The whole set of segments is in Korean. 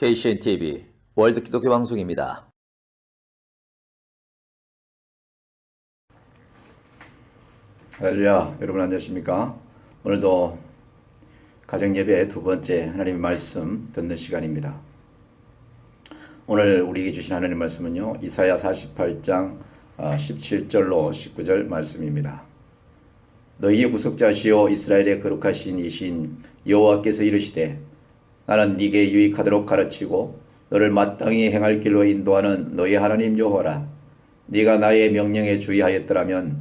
KCNTV 월드 기독교 방송입니다. 할렐루야, 여러분 안녕하십니까? 오늘도 가정예배 두 번째 하나님의 말씀 듣는 시간입니다. 오늘 우리에게 주신 하나님의 말씀은요, 이사야 48장 17절로 19절 말씀입니다. 너희의 구속자시오 이스라엘의 거룩하신 이신 여호와께서 이르시되 나는 네게 유익하도록 가르치고 너를 마땅히 행할 길로 인도하는 너희 하나님 여호와라. 네가 나의 명령에 주의하였더라면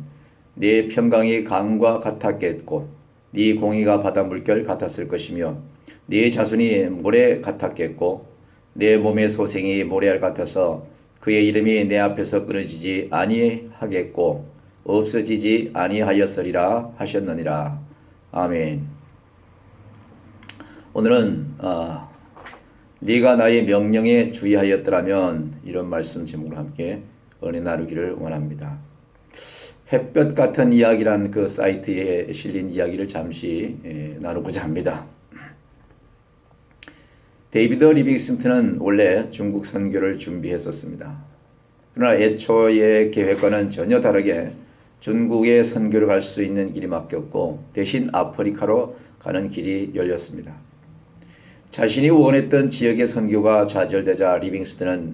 네 평강이 강과 같았겠고 네 공의가 바다 물결 같았을 것이며 네 자손이 모래 같았겠고 내 몸의 소생이 모래알 같아서 그의 이름이 내 앞에서 끊어지지 아니하겠고 없어지지 아니하였으리라 하셨느니라. 아멘. 오늘은 네가 나의 명령에 주의하였더라면 이런 말씀 제목으로 함께 은혜 나누기를 원합니다. 햇볕 같은 이야기란 그 사이트에 실린 이야기를 잠시 나누고자 합니다. 데이비드 리빙스턴은 원래 중국 선교를 준비했었습니다. 그러나 애초의 계획과는 전혀 다르게 중국에 선교를 갈 수 있는 길이 막혔고 대신 아프리카로 가는 길이 열렸습니다. 자신이 원했던 지역의 선교가 좌절되자 리빙스턴은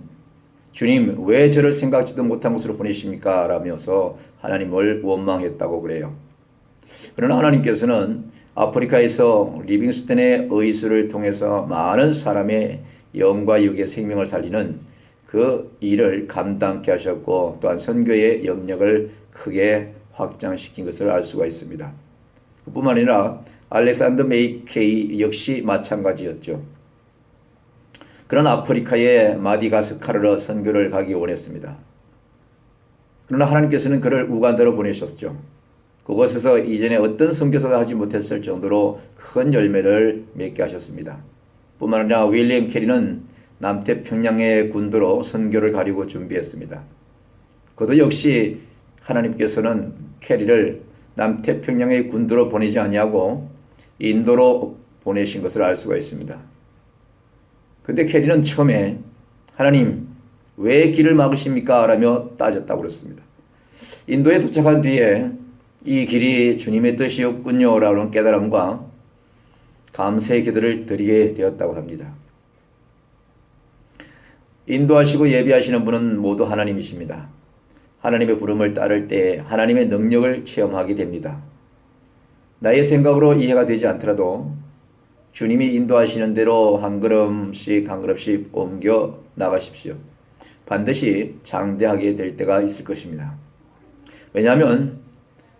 주님 왜 저를 생각지도 못한 곳으로 보내십니까? 라면서 하나님을 원망했다고 그래요. 그러나 하나님께서는 아프리카에서 리빙스턴의 의술을 통해서 많은 사람의 영과 육의 생명을 살리는 그 일을 감당케 하셨고 또한 선교의 영역을 크게 확장시킨 것을 알 수가 있습니다. 그뿐만 아니라 알렉산더 메이케이 역시 마찬가지였죠. 그런 아프리카의 마디가스카르로 선교를 가기 원했습니다. 그러나 하나님께서는 그를 우간다로 보내셨죠. 그곳에서 이전에 어떤 선교사도 하지 못했을 정도로 큰 열매를 맺게 하셨습니다. 뿐만 아니라 윌리엄 캐리는 남태평양의 군도로 선교를 가려고 준비했습니다. 그도 역시 하나님께서는 캐리를 남태평양의 군도로 보내지 아니하고 인도로 보내신 것을 알 수가 있습니다. 근데 캐리는 처음에 하나님 왜 길을 막으십니까? 라며 따졌다고 그랬습니다. 인도에 도착한 뒤에 이 길이 주님의 뜻이었군요 라는 깨달음과 감사의 기도를 드리게 되었다고 합니다. 인도하시고 예비하시는 분은 모두 하나님이십니다. 하나님의 부름을 따를 때 하나님의 능력을 체험하게 됩니다. 나의 생각으로 이해가 되지 않더라도 주님이 인도하시는 대로 한 걸음씩 한 걸음씩 옮겨 나가십시오. 반드시 장대하게 될 때가 있을 것입니다. 왜냐하면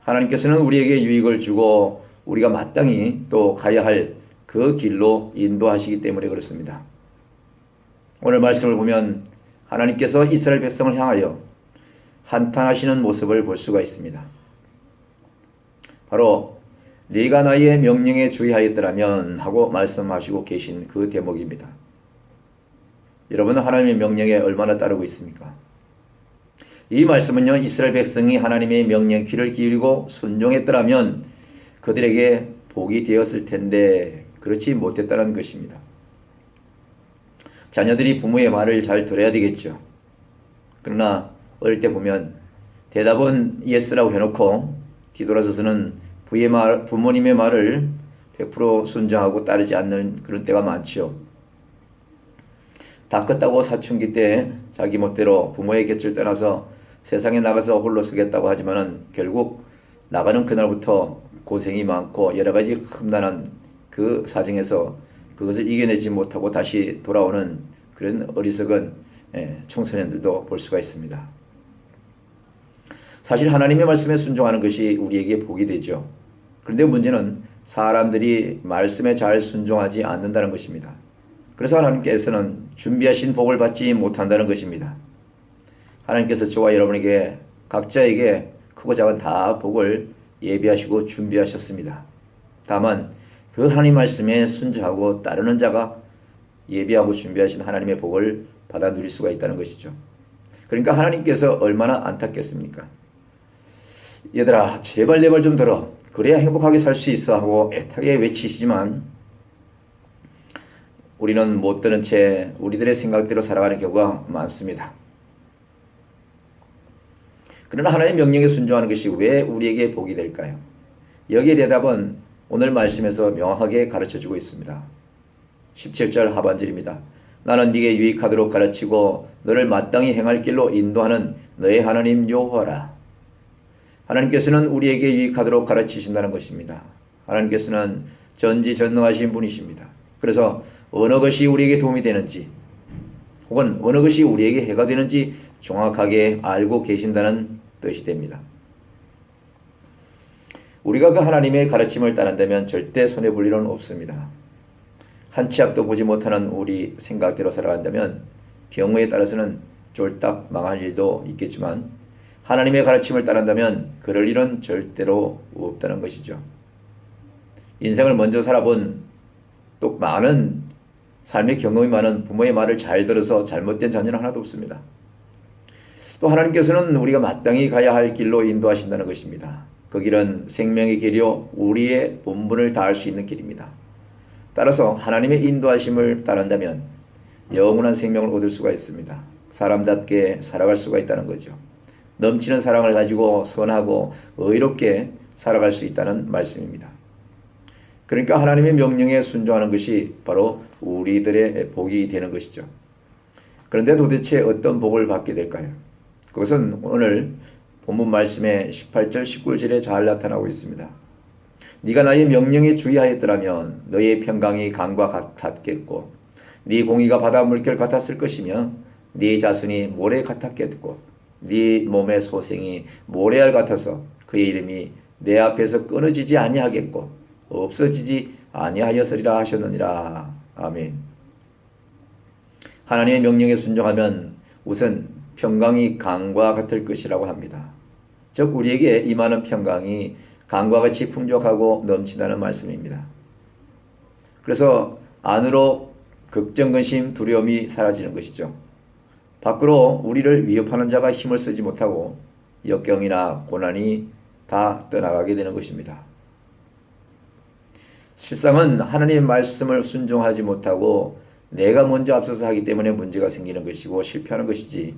하나님께서는 우리에게 유익을 주고 우리가 마땅히 또 가야 할 그 길로 인도하시기 때문에 그렇습니다. 오늘 말씀을 보면 하나님께서 이스라엘 백성을 향하여 한탄하시는 모습을 볼 수가 있습니다. 바로 네가 나의 명령에 주의하였더라면 하고 말씀하시고 계신 그 대목입니다. 여러분은 하나님의 명령에 얼마나 따르고 있습니까? 이 말씀은요, 이스라엘 백성이 하나님의 명령 귀를 기울이고 순종했더라면 그들에게 복이 되었을 텐데 그렇지 못했다는 것입니다. 자녀들이 부모의 말을 잘 들어야 되겠죠. 그러나 어릴 때 보면 대답은 예스라고 해놓고 뒤돌아서서는 부모님의 말을 100% 순종하고 따르지 않는 그런 때가 많죠. 다 컸다고 사춘기 때 자기 멋대로 부모의 곁을 떠나서 세상에 나가서 홀로 서겠다고 하지만은 결국 나가는 그날부터 고생이 많고 여러 가지 험난한 그 사정에서 그것을 이겨내지 못하고 다시 돌아오는 그런 어리석은 청소년들도 볼 수가 있습니다. 사실 하나님의 말씀에 순종하는 것이 우리에게 복이 되죠. 그런데 문제는 사람들이 말씀에 잘 순종하지 않는다는 것입니다. 그래서 하나님께서는 준비하신 복을 받지 못한다는 것입니다. 하나님께서 저와 여러분에게 각자에게 크고 작은 다 복을 예비하시고 준비하셨습니다. 다만 그 하나님 말씀에 순종하고 따르는 자가 예비하고 준비하신 하나님의 복을 받아 누릴 수가 있다는 것이죠. 그러니까 하나님께서 얼마나 안타깝겠습니까? 얘들아 제발 내 말 좀 들어. 그래야 행복하게 살 수 있어 하고 애타게 외치시지만 우리는 못 드는 채 우리들의 생각대로 살아가는 경우가 많습니다. 그러나 하나님의 명령에 순종하는 것이 왜 우리에게 복이 될까요? 여기에 대답은 오늘 말씀에서 명확하게 가르쳐주고 있습니다. 17절 하반절입니다. 나는 네게 유익하도록 가르치고 너를 마땅히 행할 길로 인도하는 너의 하나님 여호와라. 하나님께서는 우리에게 유익하도록 가르치신다는 것입니다. 하나님께서는 전지전능하신 분이십니다. 그래서 어느 것이 우리에게 도움이 되는지 혹은 어느 것이 우리에게 해가 되는지 정확하게 알고 계신다는 뜻이 됩니다. 우리가 그 하나님의 가르침을 따른다면 절대 손해볼 일은 없습니다. 한 치 앞도 보지 못하는 우리 생각대로 살아간다면 경우에 따라서는 쫄딱 망할 일도 있겠지만 하나님의 가르침을 따른다면 그럴 일은 절대로 없다는 것이죠. 인생을 먼저 살아본 또 많은 삶의 경험이 많은 부모의 말을 잘 들어서 잘못된 자녀는 하나도 없습니다. 또 하나님께서는 우리가 마땅히 가야 할 길로 인도하신다는 것입니다. 그 길은 생명의 길이요 우리의 본분을 다할 수 있는 길입니다. 따라서 하나님의 인도하심을 따른다면 영원한 생명을 얻을 수가 있습니다. 사람답게 살아갈 수가 있다는 거죠. 넘치는 사랑을 가지고 선하고 의롭게 살아갈 수 있다는 말씀입니다. 그러니까 하나님의 명령에 순종하는 것이 바로 우리들의 복이 되는 것이죠. 그런데 도대체 어떤 복을 받게 될까요? 그것은 오늘 본문 말씀의 18절 19절에 잘 나타나고 있습니다. 네가 나의 명령에 주의하였더라면 너의 평강이 강과 같았겠고 네 공의가 바다 물결 같았을 것이며 네 자손이 모래 같았겠고 네 몸의 소생이 모래알 같아서 그의 이름이 내 앞에서 끊어지지 아니하겠고 없어지지 아니하였으리라 하셨느니라. 아멘. 하나님의 명령에 순종하면 우선 평강이 강과 같을 것이라고 합니다. 즉 우리에게 임하는 평강이 강과 같이 풍족하고 넘친다는 말씀입니다. 그래서 안으로 걱정, 근심, 두려움이 사라지는 것이죠. 밖으로 우리를 위협하는 자가 힘을 쓰지 못하고 역경이나 고난이 다 떠나가게 되는 것입니다. 실상은 하나님의 말씀을 순종하지 못하고 내가 먼저 앞서서 하기 때문에 문제가 생기는 것이고 실패하는 것이지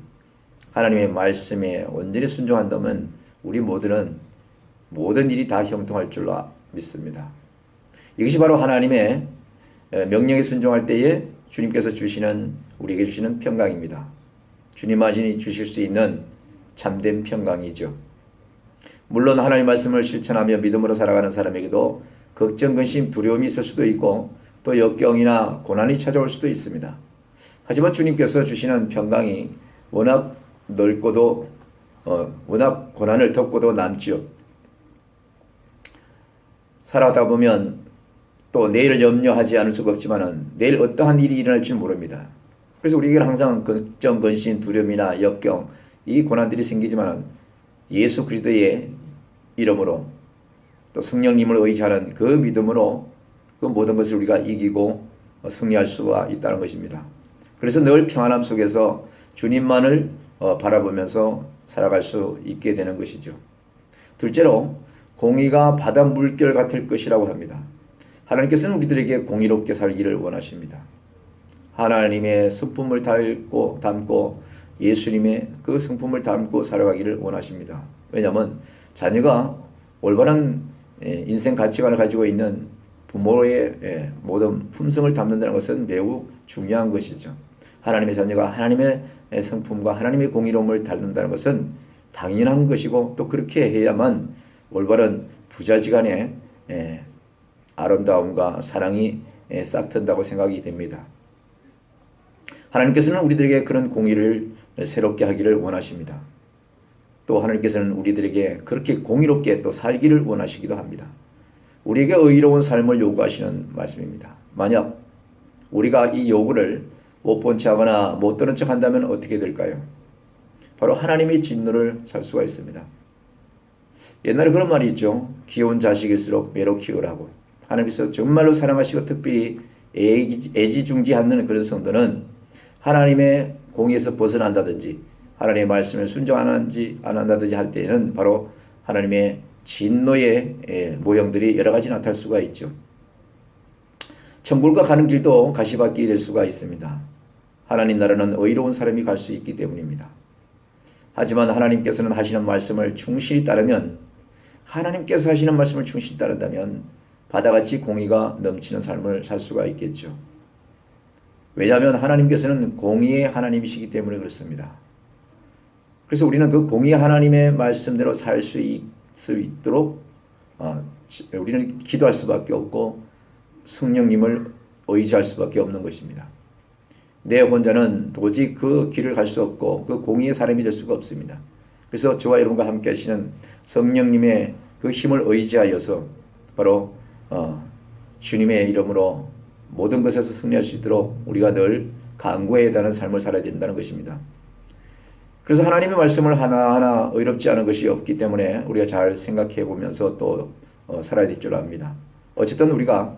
하나님의 말씀에 온전히 순종한다면 우리 모두는 모든 일이 다 형통할 줄로 믿습니다. 이것이 바로 하나님의 명령에 순종할 때에 주님께서 우리에게 주시는 평강입니다. 주님만이 주실 수 있는 참된 평강이죠. 물론 하나님의 말씀을 실천하며 믿음으로 살아가는 사람에게도 걱정, 근심, 두려움이 있을 수도 있고 또 역경이나 고난이 찾아올 수도 있습니다. 하지만 주님께서 주시는 평강이 워낙 넓고도 워낙 고난을 덮고도 남지요. 살아가다 보면 또 내일을 염려하지 않을 수가 없지만 내일 어떠한 일이 일어날지 모릅니다. 그래서 우리에게는 항상 걱정, 근심, 두려움이나 역경, 이 고난들이 생기지만 예수 그리스도의 이름으로 또 성령님을 의지하는 그 믿음으로 그 모든 것을 우리가 이기고 승리할 수가 있다는 것입니다. 그래서 늘 평안함 속에서 주님만을 바라보면서 살아갈 수 있게 되는 것이죠. 둘째로 공의가 바다 물결 같을 것이라고 합니다. 하나님께서는 우리들에게 공의롭게 살기를 원하십니다. 하나님의 성품을 담고 예수님의 그 성품을 담고 살아가기를 원하십니다. 왜냐하면 자녀가 올바른 인생 가치관을 가지고 있는 부모의 모든 품성을 담는다는 것은 매우 중요한 것이죠. 하나님의 자녀가 하나님의 성품과 하나님의 공의로움을 닮는다는 것은 당연한 것이고 또 그렇게 해야만 올바른 부자지간의 아름다움과 사랑이 싹튼다고 생각이 됩니다. 하나님께서는 우리들에게 그런 공의를 새롭게 하기를 원하십니다. 또 하나님께서는 우리들에게 그렇게 공의롭게 또 살기를 원하시기도 합니다. 우리에게 의로운 삶을 요구하시는 말씀입니다. 만약 우리가 이 요구를 못 본 척하거나 못 들은 척 한다면 어떻게 될까요? 바로 하나님의 진노를 살 수가 있습니다. 옛날에 그런 말이 있죠. 귀여운 자식일수록 매로 키우라고. 하나님께서 정말로 사랑하시고 특별히 애지중지 않는 그런 성도는 하나님의 공의에서 벗어난다든지 하나님의 말씀을 순종 안 한다든지 할 때에는 바로 하나님의 진노의 모형들이 여러 가지 나타날 수가 있죠. 천국과 가는 길도 가시밭길이 될 수가 있습니다. 하나님 나라는 의로운 사람이 갈 수 있기 때문입니다. 하지만 하나님께서는 하시는 말씀을 충실히 따르면, 하나님께서 하시는 말씀을 충실히 따른다면 바다같이 공의가 넘치는 삶을 살 수가 있겠죠. 왜냐하면 하나님께서는 공의의 하나님이시기 때문에 그렇습니다. 그래서 우리는 그 공의의 하나님의 말씀대로 살 수 있도록 우리는 기도할 수밖에 없고 성령님을 의지할 수밖에 없는 것입니다. 내 혼자는 도저히 그 길을 갈 수 없고 그 공의의 사람이 될 수가 없습니다. 그래서 저와 여러분과 함께 하시는 성령님의 그 힘을 의지하여서 바로 주님의 이름으로 모든 것에서 승리할 수 있도록 우리가 늘 간구해야 되는 삶을 살아야 된다는 것입니다. 그래서 하나님의 말씀을 하나하나 의롭지 않은 것이 없기 때문에 우리가 잘 생각해 보면서 또 살아야 될 줄 압니다. 어쨌든 우리가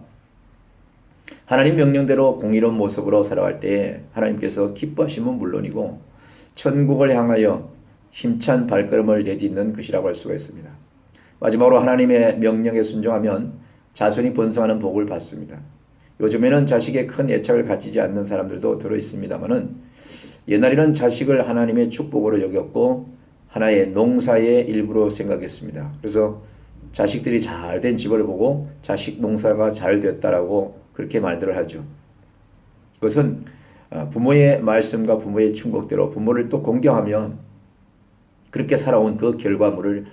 하나님 명령대로 공의로운 모습으로 살아갈 때 하나님께서 기뻐하시면 물론이고 천국을 향하여 힘찬 발걸음을 내딛는 것이라고 할 수가 있습니다. 마지막으로 하나님의 명령에 순종하면 자손이 번성하는 복을 받습니다. 요즘에는 자식에 큰 애착을 가지지 않는 사람들도 들어있습니다만은 옛날에는 자식을 하나님의 축복으로 여겼고 하나의 농사의 일부로 생각했습니다. 그래서 자식들이 잘 된 집을 보고 자식 농사가 잘 됐다라고 그렇게 말들을 하죠. 그것은 부모의 말씀과 부모의 충고대로 부모를 또 공경하면 그렇게 살아온 그 결과물을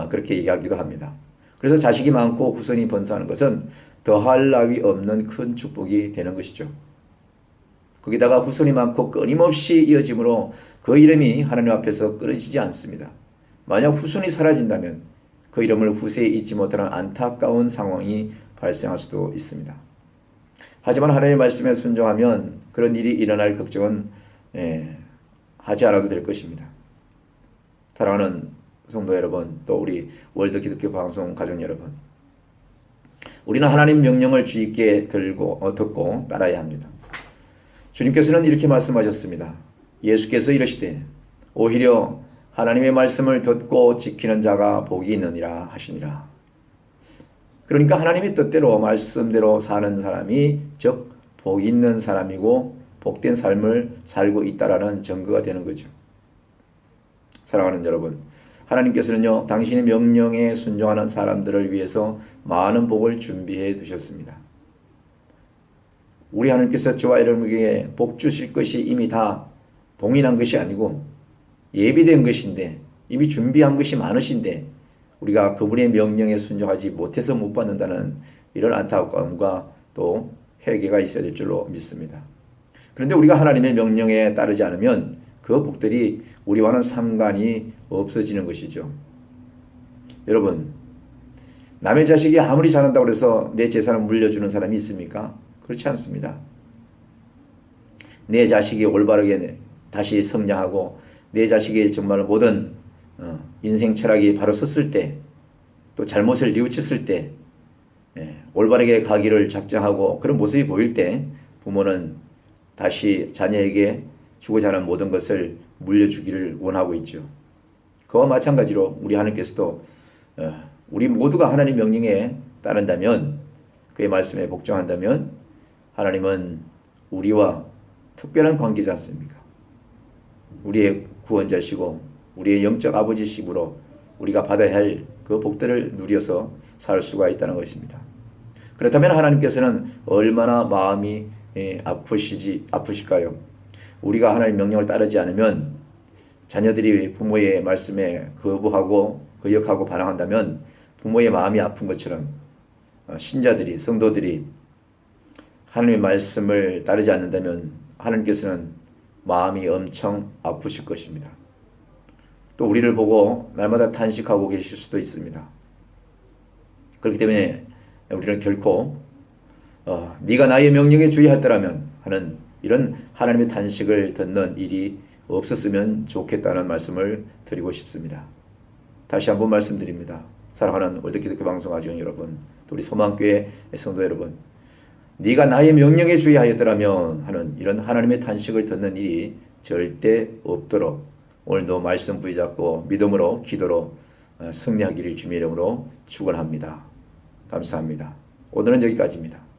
그렇게 얘기하기도 합니다. 그래서 자식이 많고 후손이 번성하는 것은 더할 나위 없는 큰 축복이 되는 것이죠. 거기다가 후손이 많고 끊임없이 이어짐으로 그 이름이 하나님 앞에서 끊어지지 않습니다. 만약 후손이 사라진다면 그 이름을 후세에 잊지 못하는 안타까운 상황이 발생할 수도 있습니다. 하지만 하나님의 말씀에 순종하면 그런 일이 일어날 걱정은 하지 않아도 될 것입니다. 사랑하는 성도 여러분, 또 우리 월드 기독교 방송 가족 여러분, 우리는 하나님 명령을 주의 있게 듣고 따라야 합니다. 주님께서는 이렇게 말씀하셨습니다. 예수께서 이르시되 오히려 하나님의 말씀을 듣고 지키는 자가 복이 있느니라 하시니라. 그러니까 하나님의 뜻대로 말씀대로 사는 사람이 즉 복 있는 사람이고 복된 삶을 살고 있다라는 증거가 되는 거죠. 사랑하는 여러분, 하나님께서는요 당신의 명령에 순종하는 사람들을 위해서 많은 복을 준비해 두셨습니다. 우리 하나님께서 저와 여러분에게 복 주실 것이 이미 다 동일한 것이 아니고 예비된 것인데 이미 준비한 것이 많으신데 우리가 그분의 명령에 순종하지 못해서 못 받는다는 이런 안타까움과 또 회개가 있어야 될 줄로 믿습니다. 그런데 우리가 하나님의 명령에 따르지 않으면 그 복들이 우리와는 상관이 없어지는 것이죠. 여러분, 남의 자식이 아무리 잘한다고 해서 내 재산을 물려주는 사람이 있습니까? 그렇지 않습니다. 내 자식이 올바르게 다시 성장하고 내 자식이 정말 모든 인생 철학이 바로 섰을 때, 또 잘못을 뉘우쳤을 때 올바르게 가기를 작정하고 그런 모습이 보일 때 부모는 다시 자녀에게 주고자 하는 모든 것을 물려주기를 원하고 있죠. 그와 마찬가지로 우리 하나님께서도 우리 모두가 하나님 명령에 따른다면, 그의 말씀에 복종한다면 하나님은 우리와 특별한 관계지 않습니까? 우리의 구원자시고 우리의 영적 아버지시므로 우리가 받아야 할 그 복들을 누려서 살 수가 있다는 것입니다. 그렇다면 하나님께서는 얼마나 마음이 아프실까요? 우리가 하나님 명령을 따르지 않으면, 자녀들이 부모의 말씀에 거부하고 거역하고 반항한다면 부모의 마음이 아픈 것처럼 신자들이, 성도들이 하나님의 말씀을 따르지 않는다면 하나님께서는 마음이 엄청 아프실 것입니다. 또 우리를 보고 날마다 탄식하고 계실 수도 있습니다. 그렇기 때문에 우리는 결코 네가 나의 명령에 주의하더라면 하는 이런 하나님의 탄식을 듣는 일이 없었으면 좋겠다는 말씀을 드리고 싶습니다. 다시 한번 말씀드립니다. 사랑하는 월드기독교 방송 가족 여러분, 또 우리 소망교회 성도 여러분, 네가 나의 명령에 주의하였더라면 하는 이런 하나님의 탄식을 듣는 일이 절대 없도록 오늘도 말씀 부여잡고 믿음으로 기도로 승리하기를 주님의 이름으로 축원합니다. 감사합니다. 오늘은 여기까지입니다.